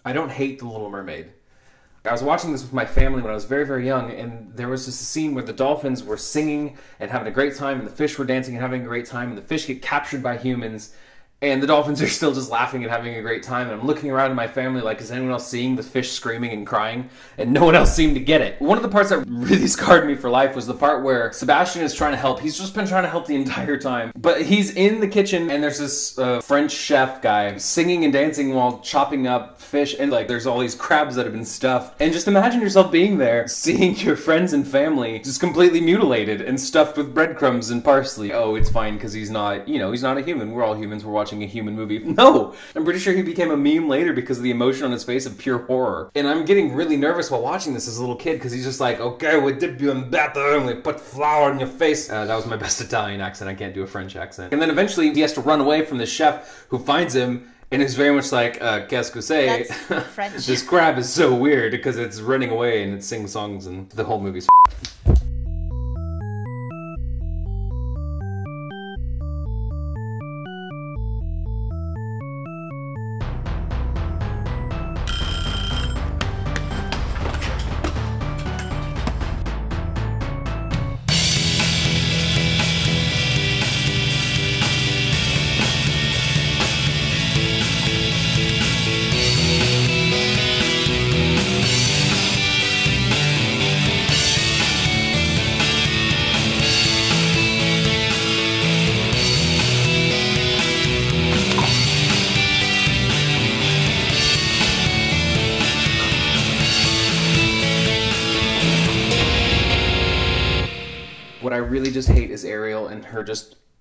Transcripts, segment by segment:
I don't hate The Little Mermaid. I was watching this with my family when I was very, very young, and there was just a scene where the dolphins were singing and having a great time, and the fish were dancing and having a great time, and the fish get captured by humans, and the dolphins are still just laughing and having a great time. And I'm looking around at my family like, is anyone else seeing the fish screaming and crying? And no one else seemed to get it. One of the parts that really scarred me for life was the part where Sebastian is trying to help. He's just been trying to help the entire time. But he's in the kitchen, and there's this French chef guy singing and dancing while chopping up fish. And like, there's all these crabs that have been stuffed. And just imagine yourself being there, seeing your friends and family just completely mutilated and stuffed with breadcrumbs and parsley. Oh, it's fine because he's not, you know, he's not a human. We're all humans. We're watching a human movie. No! I'm pretty sure he became a meme later because of the emotion on his face of pure horror. And I'm getting really nervous while watching this as a little kid because he's just like, okay, we dip you in batter and we put flour in your face. That was my best Italian accent. I can't do a French accent. And then eventually he has to run away from the chef who finds him and is very much like, qu'est-ce que c'est? That's French. This crab is so weird because it's running away and it sings songs and the whole movie's What I really just hate is Ariel and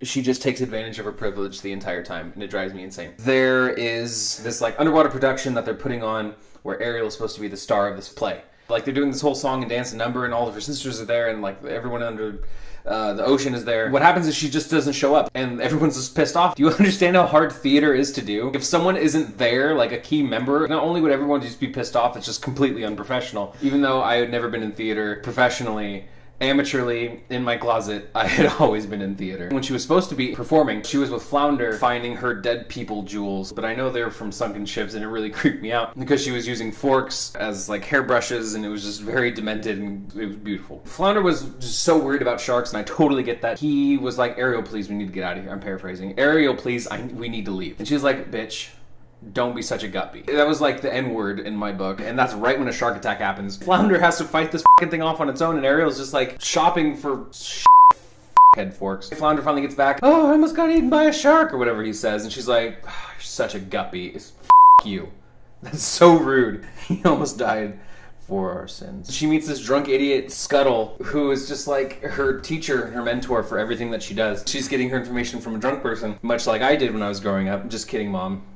she just takes advantage of her privilege the entire time, and it drives me insane. There is this like underwater production that they're putting on where Ariel is supposed to be the star of this play. Like they're doing this whole song and dance and number, and all of her sisters are there, and like everyone under the ocean is there. What happens is she just doesn't show up, and everyone's just pissed off. Do you understand how hard theater is to do? If someone isn't there, like a key member, not only would everyone just be pissed off, it's just completely unprofessional. Even though I had never been in theater professionally, amateurly, in my closet, I had always been in theater. When she was supposed to be performing, she was with Flounder finding her dead people jewels, but I know they were from sunken ships and it really creeped me out because she was using forks as like hairbrushes and it was just very demented and it was beautiful. Flounder was just so worried about sharks and I totally get that. He was like, Ariel, please, we need to get out of here. I'm paraphrasing. Ariel, please, we need to leave. And she was like, bitch, don't be such a guppy. That was like the N-word in my book, and that's right when a shark attack happens. Flounder has to fight this fucking thing off on its own, and Ariel's just like shopping for head forks. Flounder finally gets back. Oh, I almost got eaten by a shark, or whatever he says, and she's like, oh, you're such a guppy. It's you. That's so rude. He almost died for our sins. She meets this drunk idiot Scuttle, who is just like her teacher, her mentor for everything that she does. She's getting her information from a drunk person, much like I did when I was growing up. Just kidding, Mom.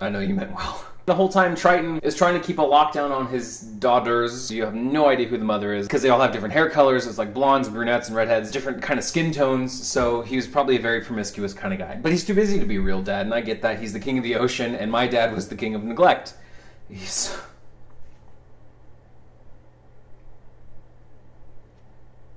I know you meant well. The whole time Triton is trying to keep a lockdown on his daughters. You have no idea who the mother is because they all have different hair colors. It's like blondes, brunettes, and redheads, different kind of skin tones. So he was probably a very promiscuous kind of guy. But he's too busy to be a real dad, and I get that. He's the king of the ocean, and my dad was the king of neglect.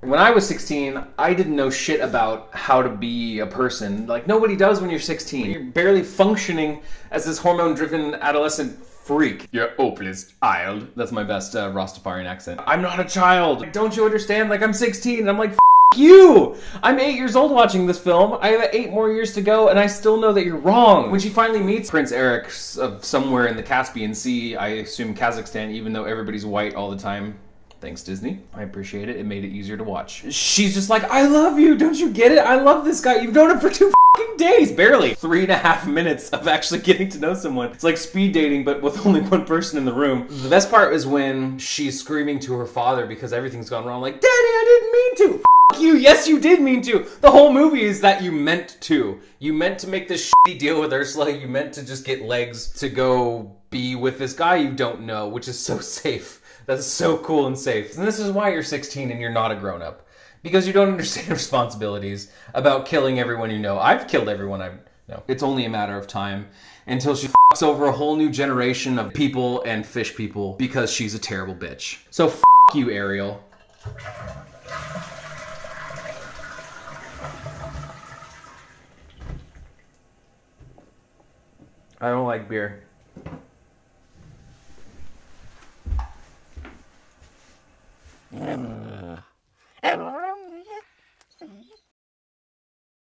When I was 16, I didn't know shit about how to be a person. Like, nobody does when you're 16. You're barely functioning as this hormone-driven adolescent freak. You're hopeless child. That's my best Rastafarian accent. I'm not a child. Don't you understand? Like, I'm 16, and I'm like, F you! I'm 8 years old watching this film. I have 8 more years to go, and I still know that you're wrong. When she finally meets Prince Eric of somewhere in the Caspian Sea, I assume Kazakhstan, even though everybody's white all the time. Thanks, Disney. I appreciate it. It made it easier to watch. She's just like, I love you. Don't you get it? I love this guy. You've known him for 2 fucking days. Barely. 3.5 minutes of actually getting to know someone. It's like speed dating, but with only one person in the room. The best part is when she's screaming to her father because everything's gone wrong. Like, Daddy, I didn't mean to. F you. Yes, you did mean to. The whole movie is that you meant to. You meant to make this shitty deal with Ursula. You meant to just get legs to go be with this guy you don't know, which is so safe. That's so cool and safe. And this is why you're 16 and you're not a grown-up. Because you don't understand responsibilities about killing everyone you know. I've killed everyone I know. It's only a matter of time until she fucks over a whole new generation of people and fish people because she's a terrible bitch. So f you, Ariel. I don't like beer. And